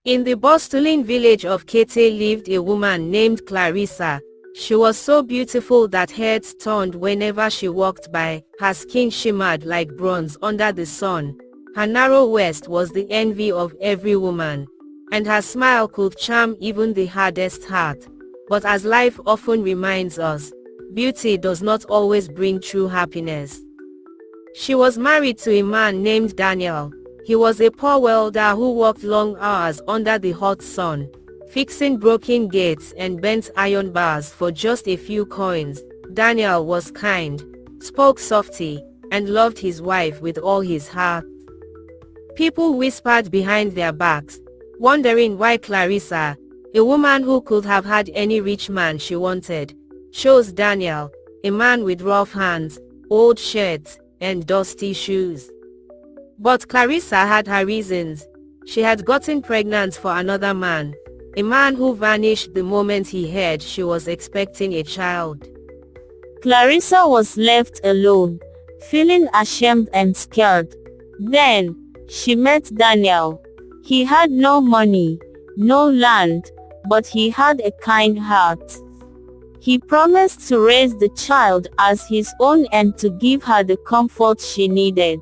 In the bustling village of Kete lived a woman named Clarissa. She was so beautiful that heads turned whenever she walked by. Her skin shimmered like bronze under the sun. Her narrow waist was the envy of every woman, and her smile could charm even the hardest heart. But as life often reminds us, beauty does not always bring true happiness. She was married to a man named Daniel. He was a poor welder who worked long hours under the hot sun, fixing broken gates and bent iron bars for just a few coins. Daniel was kind, spoke softly, and loved his wife with all his heart. People whispered behind their backs, wondering why Clarissa, a woman who could have had any rich man she wanted, chose Daniel, a man with rough hands, old shirts, and dusty shoes. But Clarissa had her reasons. She had gotten pregnant for another man, a man who vanished the moment he heard she was expecting a child. Clarissa was left alone, feeling ashamed and scared. Then, she met Daniel. He had no money, no land, but he had a kind heart. He promised to raise the child as his own and to give her the comfort she needed.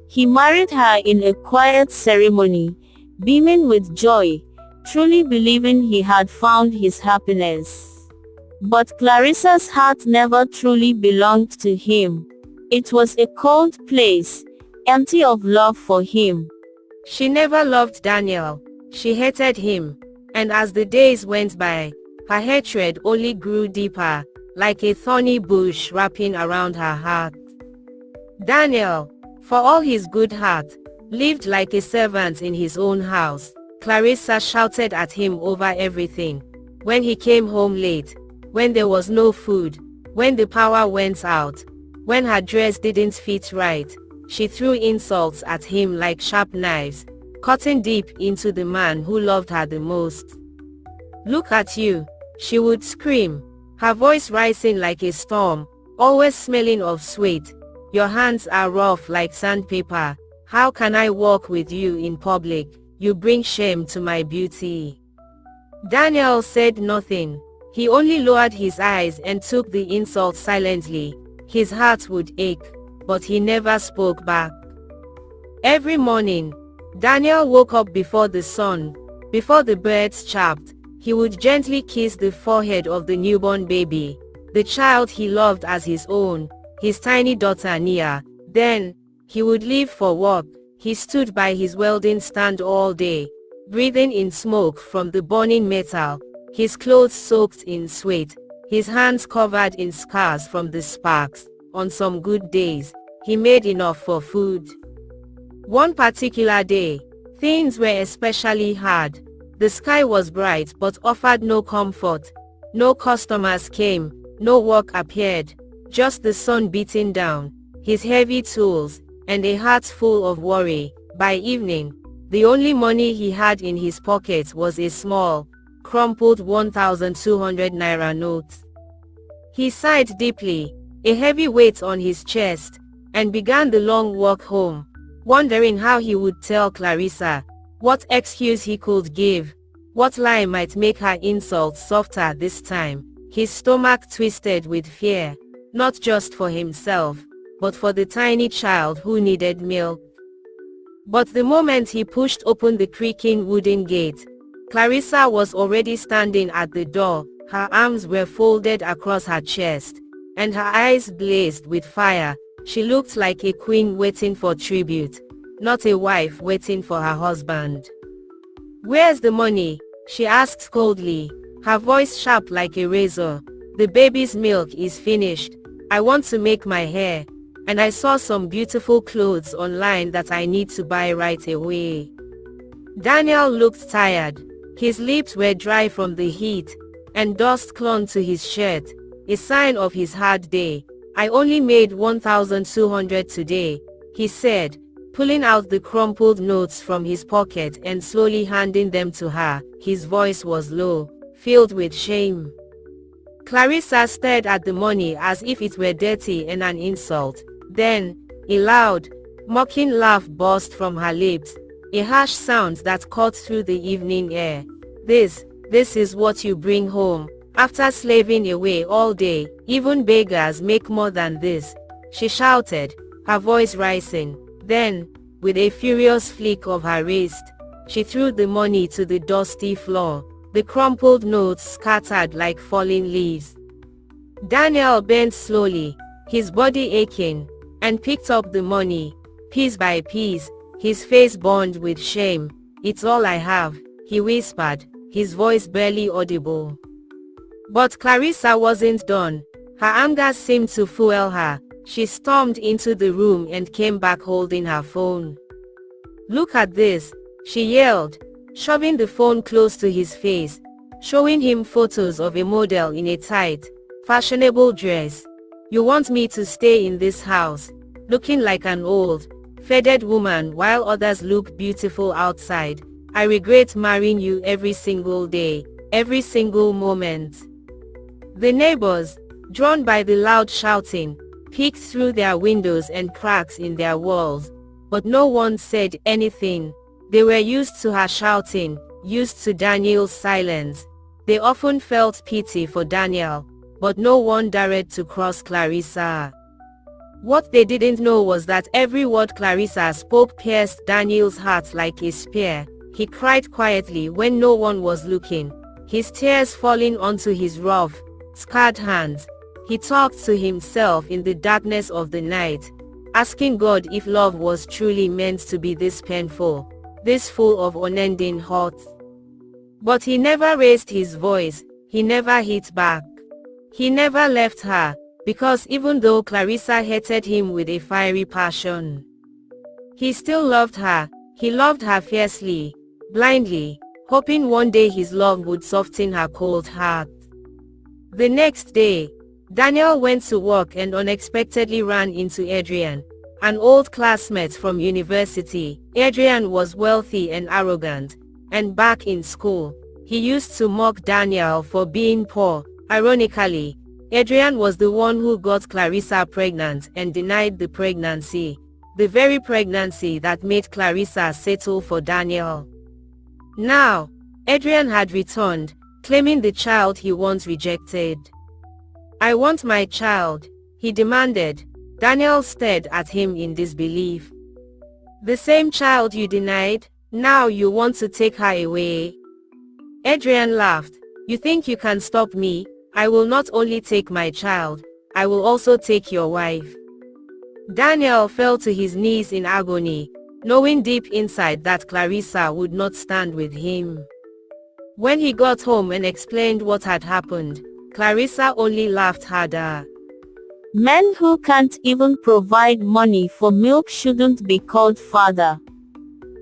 He married her in a quiet ceremony, beaming with joy, truly believing he had found his happiness. But Clarissa's heart never truly belonged to him. It was a cold place, empty of love for him. She never loved Daniel. She hated him. And as the days went by, her hatred only grew deeper, like a thorny bush wrapping around her heart. Daniel, for all his good heart, lived like a servant in his own house. Clarissa shouted at him over everything. When he came home late, when there was no food, when the power went out, when her dress didn't fit right, she threw insults at him like sharp knives, cutting deep into the man who loved her the most. "Look at you," she would scream, her voice rising like a storm, always smelling of sweat. "Your hands are rough like sandpaper. How can I walk with you in public? You bring shame to my beauty." Daniel said nothing. He only lowered his eyes and took the insult silently. His heart would ache, but he never spoke back. Every morning, Daniel woke up before the sun, before the birds chirped. He would gently kiss the forehead of the newborn baby, the child he loved as his own, his tiny daughter Nia. Then, he would leave for work. He stood by his welding stand all day, breathing in smoke from the burning metal, his clothes soaked in sweat, his hands covered in scars from the sparks. On some good days, he made enough for food. One particular day, things were especially hard. The sky was bright but offered no comfort. No customers came, no work appeared, just the sun beating down, his heavy tools, and a heart full of worry. By evening, the only money he had in his pocket was a small, crumpled 1,200 naira note. He sighed deeply, a heavy weight on his chest, and began the long walk home, wondering how he would tell Clarissa, what excuse he could give, what lie might make her insult softer this time. His stomach twisted with fear, not just for himself, but for the tiny child who needed milk. But the moment he pushed open the creaking wooden gate, Clarissa was already standing at the door. Her arms were folded across her chest, and her eyes blazed with fire. She looked like a queen waiting for tribute, not a wife waiting for her husband. "Where's the money?" she asked coldly, her voice sharp like a razor. "The baby's milk is finished. I want to make my hair, and I saw some beautiful clothes online that I need to buy right away." Daniel looked tired. His lips were dry from the heat, and dust clung to his shirt, a sign of his hard day. "I only made 1,200 today," he said, pulling out the crumpled notes from his pocket and slowly handing them to her. His voice was low, filled with shame. Clarissa stared at the money as if it were dirty and an insult. Then, a loud, mocking laugh burst from her lips, a harsh sound that cut through the evening air. This is what you bring home, after slaving away all day. Even beggars make more than this, she shouted, her voice rising. Then, with a furious flick of her wrist, she threw the money to the dusty floor. The crumpled notes scattered like falling leaves. Daniel bent slowly, his body aching, and picked up the money, piece by piece, his face burned with shame. "It's all I have," he whispered, his voice barely audible. But Clarissa wasn't done. Her anger seemed to fuel her. She stormed into the room and came back holding her phone. "Look at this," she yelled, shoving the phone close to his face, showing him photos of a model in a tight, fashionable dress. "You want me to stay in this house, looking like an old, faded woman while others look beautiful outside? I regret marrying you every single day, every single moment." The neighbors, drawn by the loud shouting, peeked through their windows and cracks in their walls, but no one said anything. They were used to her shouting, used to Daniel's silence. They often felt pity for Daniel, but no one dared to cross Clarissa. What they didn't know was that every word Clarissa spoke pierced Daniel's heart like a spear. He cried quietly when no one was looking, his tears falling onto his rough, scarred hands. He talked to himself in the darkness of the night, asking God if love was truly meant to be this painful, this full of unending hurt. But he never raised his voice, he never hit back. He never left her, because even though Clarissa hated him with a fiery passion, he still loved her. He loved her fiercely, blindly, hoping one day his love would soften her cold heart. The next day, Daniel went to work and unexpectedly ran into Adrian, an old classmate from university. Adrian was wealthy and arrogant, and back in school, he used to mock Daniel for being poor. Ironically, Adrian was the one who got Clarissa pregnant and denied the pregnancy, the very pregnancy that made Clarissa settle for Daniel. Now, Adrian had returned, claiming the child he once rejected. "I want my child," he demanded. Daniel stared at him in disbelief. "The same child you denied? Now you want to take her away?" Adrian laughed. "You think you can stop me? I will not only take my child, I will also take your wife." Daniel fell to his knees in agony, knowing deep inside that Clarissa would not stand with him. When he got home and explained what had happened, Clarissa only laughed harder. Men who can't even provide money for milk shouldn't be called father.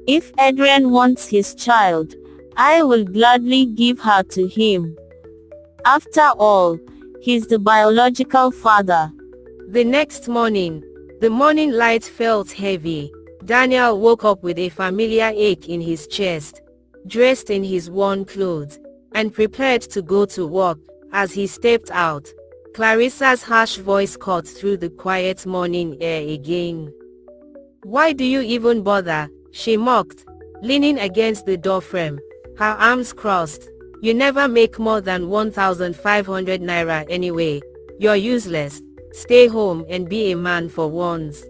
If Adrian wants his child, I will gladly give her to him. After all, he's the biological father. The next morning, the morning light felt heavy. Daniel woke up with a familiar ache in his chest, dressed in his worn clothes, and prepared to go to work. As he stepped out, Clarissa's harsh voice cut through the quiet morning air again. "Why do you even bother?" she mocked, leaning against the doorframe, her arms crossed. "You never make more than 1,500 naira anyway. You're useless. Stay home and be a man for once."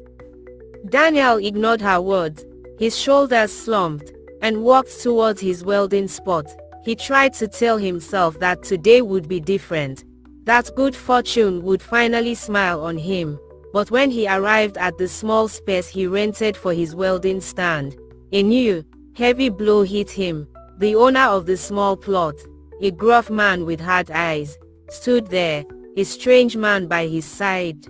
Daniel ignored her words. His shoulders slumped, and walked towards his welding spot. He tried to tell himself that today would be different, that good fortune would finally smile on him. But when he arrived at the small space he rented for his welding stand, a new, heavy blow hit him. The owner of the small plot, a gruff man with hard eyes, stood there, a strange man by his side.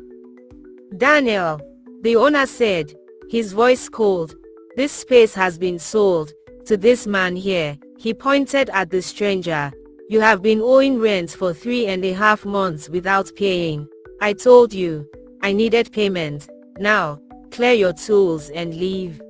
"Daniel," the owner said, his voice cold, "this space has been sold to this man here." He pointed at the stranger. "You have been owing rent for 3.5 months without paying. I told you, I needed payment. Now, clear your tools and leave."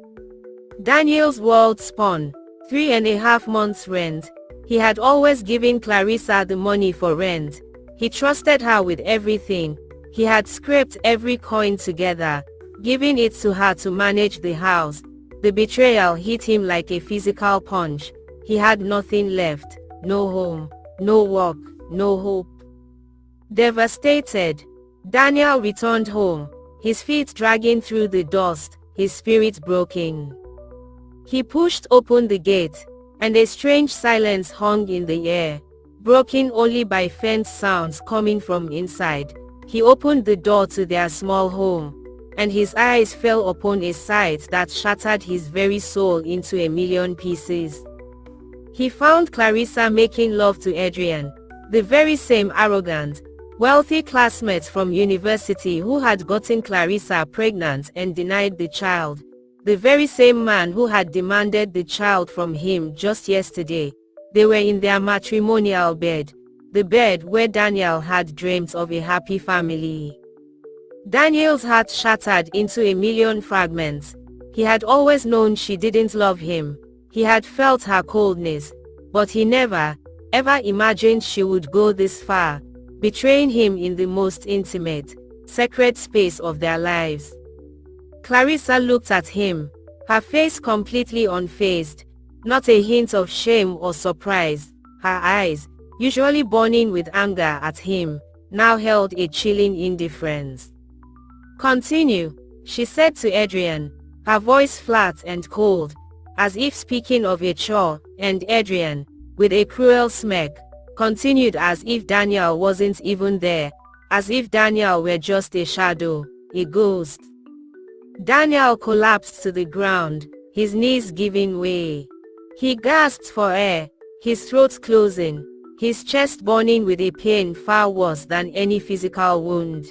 Daniel's world spun. 3.5 months rent. He had always given Clarissa the money for rent. He trusted her with everything. He had scraped every coin together, giving it to her to manage the house. The betrayal hit him like a physical punch. He had nothing left, no home, no work, no hope. Devastated, Daniel returned home, his feet dragging through the dust, his spirit broken. He pushed open the gate, and a strange silence hung in the air, broken only by faint sounds coming from inside. He opened the door to their small home, and his eyes fell upon a sight that shattered his very soul into a million pieces. He found Clarissa making love to Adrian, the very same arrogant, wealthy classmate from university who had gotten Clarissa pregnant and denied the child. The very same man who had demanded the child from him just yesterday. They were in their matrimonial bed, the bed where Daniel had dreamed of a happy family. Daniel's heart shattered into a million fragments. He had always known she didn't love him. He had felt her coldness, but he never, ever imagined she would go this far, betraying him in the most intimate, sacred space of their lives. Clarissa looked at him, her face completely unfazed, not a hint of shame or surprise. Her eyes, usually burning with anger at him, now held a chilling indifference. "Continue," she said to Adrian, her voice flat and cold, as if speaking of a chore, and Adrian, with a cruel smirk, continued as if Daniel wasn't even there, as if Daniel were just a shadow, a ghost. Daniel collapsed to the ground, his knees giving way. He gasped for air, his throat closing, his chest burning with a pain far worse than any physical wound.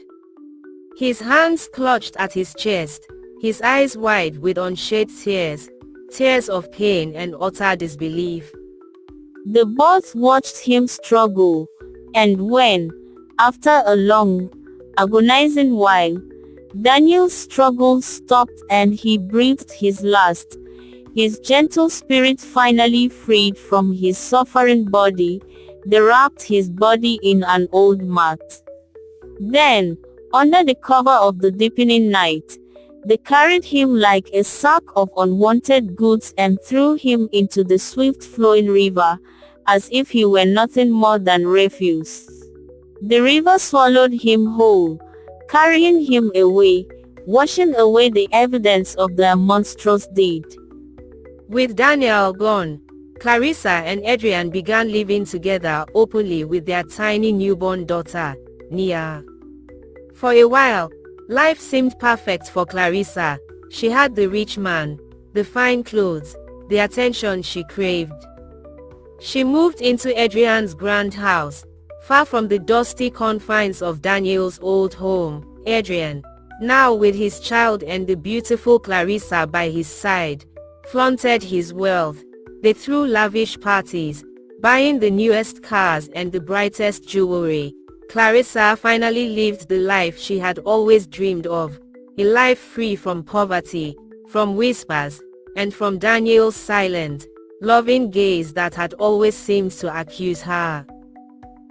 His hands clutched at his chest, his eyes wide with unshed tears, tears of pain and utter disbelief. The both watched him struggle, and when, after a long, agonizing while, Daniel's struggle stopped and he breathed his last, his gentle spirit finally freed from his suffering body, they wrapped his body in an old mat. Then, under the cover of the deepening night, they carried him like a sack of unwanted goods and threw him into the swift-flowing river, as if he were nothing more than refuse. The river swallowed him whole, carrying him away, washing away the evidence of their monstrous deed. With Daniel gone, Clarissa and Adrian began living together openly with their tiny newborn daughter, Nia. For a while, life seemed perfect for Clarissa. She had the rich man, the fine clothes, the attention she craved. She moved into Adrian's grand house, far from the dusty confines of Daniel's old home. Adrian, now with his child and the beautiful Clarissa by his side, flaunted his wealth. They threw lavish parties, buying the newest cars and the brightest jewelry. Clarissa finally lived the life she had always dreamed of, a life free from poverty, from whispers, and from Daniel's silent, loving gaze that had always seemed to accuse her.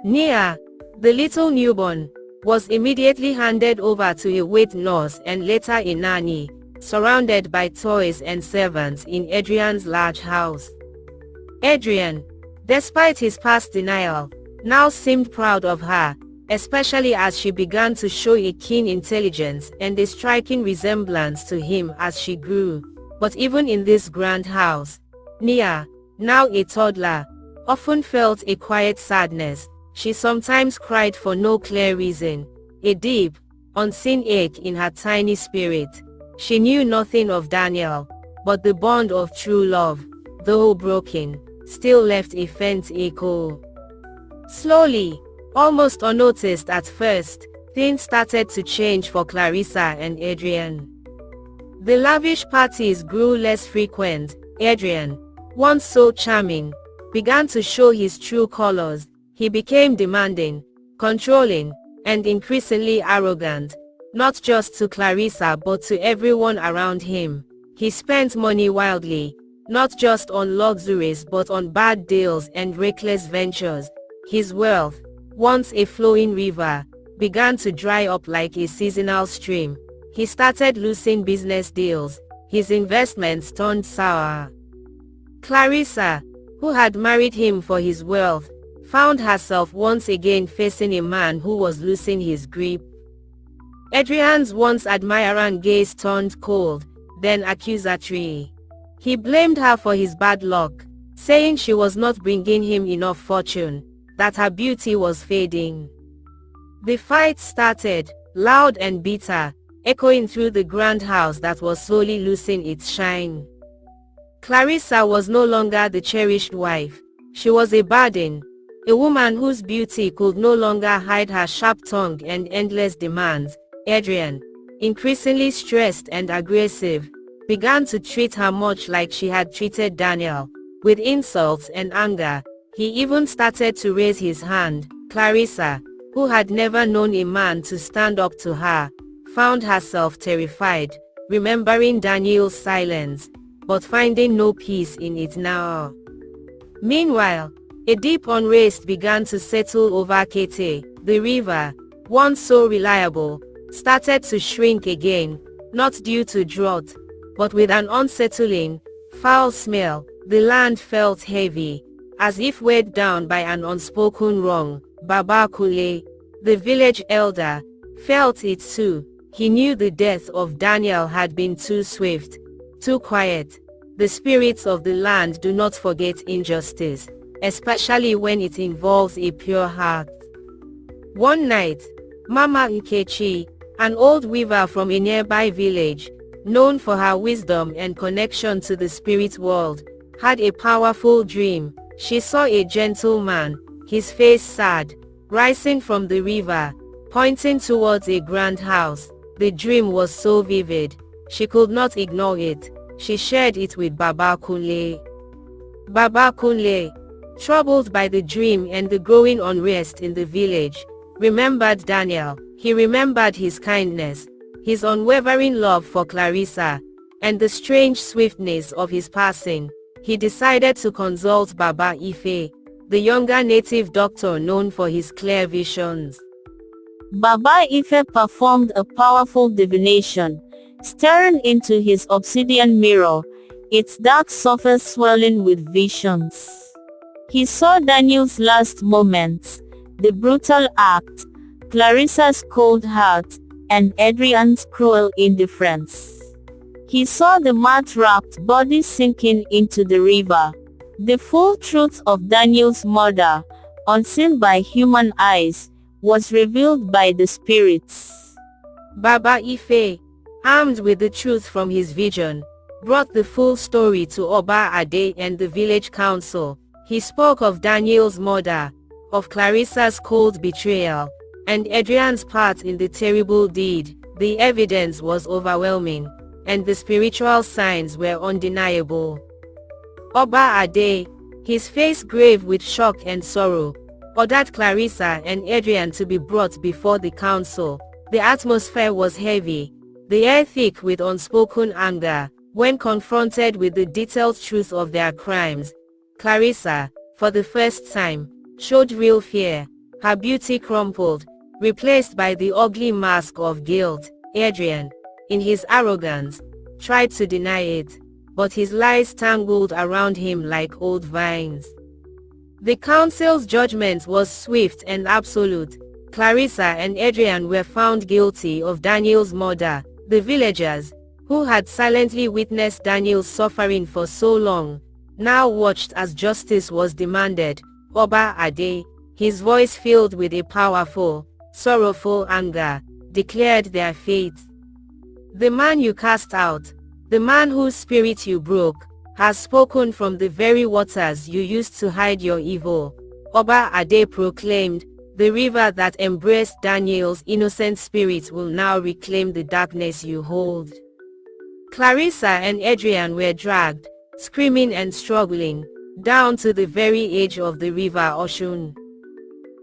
Nia, the little newborn, was immediately handed over to a wait nurse and later a nanny, surrounded by toys and servants in Adrian's large house. Adrian, despite his past denial, now seemed proud of her, especially as she began to show a keen intelligence and a striking resemblance to him as she grew. But even in this grand house, Nia, now a toddler, often felt a quiet sadness. She sometimes cried for no clear reason, a deep, unseen ache in her tiny spirit. She knew nothing of Daniel, but the bond of true love, though broken, still left a faint echo. Slowly, almost unnoticed at first, things started to change for Clarissa and Adrian. The lavish parties grew less frequent. Adrian, once so charming, began to show his true colors. He became demanding, controlling, and increasingly arrogant, not just to Clarissa but to everyone around him. He spent money wildly, not just on luxuries but on bad deals and reckless ventures. His wealth, once a flowing river, began to dry up like a seasonal stream. He started losing business deals. his investments turned sour. Clarissa, who had married him for his wealth, found herself once again facing a man who was losing his grip. Adrian's once admiring gaze turned cold, then accusatory. He blamed her for his bad luck, saying she was not bringing him enough fortune, that her beauty was fading. The fight started, loud and bitter, echoing through the grand house that was slowly losing its shine. Clarissa was no longer the cherished wife. She was a burden, a woman whose beauty could no longer hide her sharp tongue and endless demands. Adrian, increasingly stressed and aggressive, began to treat her much like she had treated Daniel, with insults and anger. He even started to raise his hand. Clarissa, who had never known a man to stand up to her, found herself terrified, remembering Daniel's silence, but finding no peace in it now. Meanwhile, a deep unrest began to settle over Kete. The river, once so reliable, started to shrink again, not due to drought, but with an unsettling, foul smell. The land felt heavy, as if weighed down by an unspoken wrong. Baba Kule, the village elder, felt it too. He knew the death of Daniel had been too swift, too quiet. The spirits of the land do not forget injustice, especially when it involves a pure heart. One night, Mama Nkechi, an old weaver from a nearby village, known for her wisdom and connection to the spirit world, had a powerful dream. She saw a gentleman, his face sad, rising from the river, pointing towards a grand house. The dream was so vivid, she could not ignore it. She shared it with Baba Kunle. Baba Kunle, troubled by the dream and the growing unrest in the village, remembered Daniel. He remembered his kindness, his unwavering love for Clarissa, and the strange swiftness of his passing. He decided to consult Baba Ife, the younger native doctor known for his clear visions. Baba Ife performed a powerful divination, staring into his obsidian mirror, its dark surface swirling with visions. He saw Daniel's last moments, the brutal act, Clarissa's cold heart, and Adrian's cruel indifference. He saw the mat-wrapped body sinking into the river. The full truth of Daniel's murder, unseen by human eyes, was revealed by the spirits. Baba Ife, armed with the truth from his vision, brought the full story to Oba Ade and the village council. He spoke of Daniel's murder, of Clarissa's cold betrayal, and Adrian's part in the terrible deed. The evidence was overwhelming, and the spiritual signs were undeniable. Oba Ade, his face grave with shock and sorrow, ordered Clarissa and Adrian to be brought before the council. The atmosphere was heavy, the air thick with unspoken anger. When confronted with the detailed truth of their crimes, Clarissa, for the first time, showed real fear. Her beauty crumpled, replaced by the ugly mask of guilt. Adrian, in his arrogance, tried to deny it, but his lies tangled around him like old vines. The council's judgment was swift and absolute. Clarissa and Adrian were found guilty of Daniel's murder. The villagers, who had silently witnessed Daniel's suffering for so long, now watched as justice was demanded. Oba Ade, his voice filled with a powerful, sorrowful anger, declared their fate. The man you cast out, the man whose spirit you broke, has spoken from the very waters you used to hide your evil. Oba Ade proclaimed, the river that embraced Daniel's innocent spirit will now reclaim the darkness you hold. Clarissa and Adrian were dragged, screaming and struggling, down to the very edge of the river Oshun.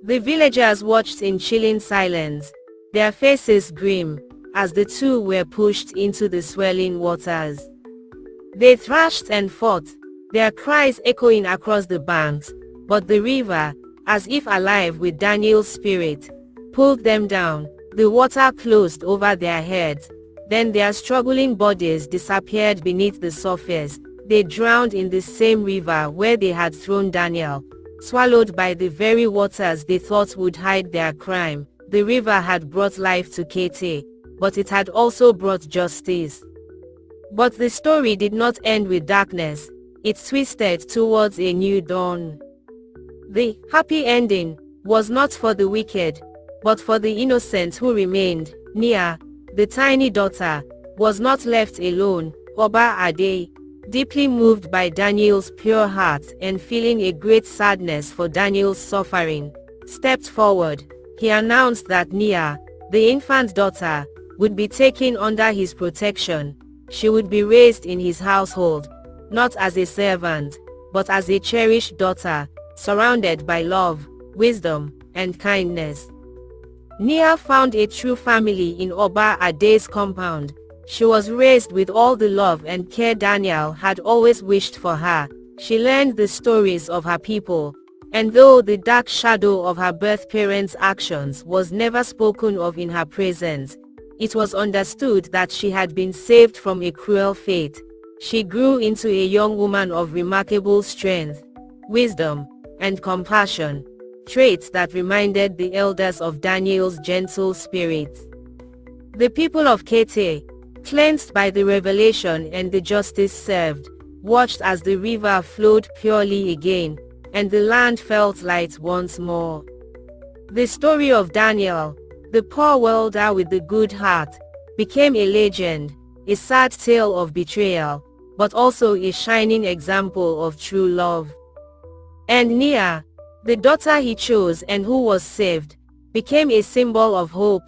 The villagers watched in chilling silence, their faces grim, as the two were pushed into the swirling waters. They thrashed and fought, their cries echoing across the banks, but the river, as if alive with Daniel's spirit, pulled them down. The water closed over their heads, Then their struggling bodies disappeared beneath the surface. They drowned in the same river where they had thrown Daniel. Swallowed by the very waters they thought would hide their crime, the river had brought life to Katie, but it had also brought justice. But the story did not end with darkness. It twisted towards a new dawn. The happy ending was not for the wicked, but for the innocent who remained. Nia, the tiny daughter, was not left alone. Oba Ade, deeply moved by Daniel's pure heart and feeling a great sadness for Daniel's suffering, stepped forward. He announced that Nia, the infant daughter, would be taken under his protection. She would be raised in his household, not as a servant, but as a cherished daughter, surrounded by love, wisdom, and kindness. Nia found a true family in Oba Ade's compound. She was raised with all the love and care Daniel had always wished for her. She learned the stories of her people, and though the dark shadow of her birth parents' actions was never spoken of in her presence, it was understood that she had been saved from a cruel fate. She grew into a young woman of remarkable strength, wisdom, and compassion, traits that reminded the elders of Daniel's gentle spirit. The people of Katie, cleansed by the revelation and the justice served, watched as the river flowed purely again, and the land felt light once more. The story of Daniel, the poor welder with the good heart, became a legend, a sad tale of betrayal, but also a shining example of true love. And Nia, the daughter he chose and who was saved, became a symbol of hope,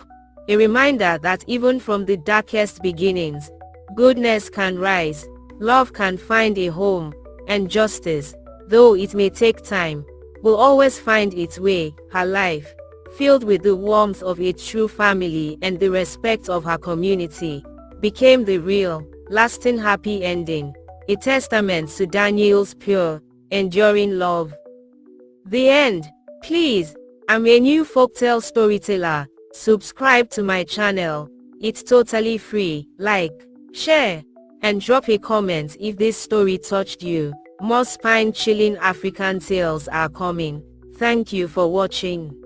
a reminder that even from the darkest beginnings, goodness can rise, love can find a home, and justice, though it may take time, will always find its way. Her life, filled with the warmth of a true family and the respect of her community, became the real, lasting happy ending, a testament to Daniel's pure, enduring love. The end. Please, I'm a new folktale storyteller. Subscribe to my channel. It's totally free. Like, share, and drop a comment if this story touched you. More spine-chilling African tales are coming. Thank you for watching.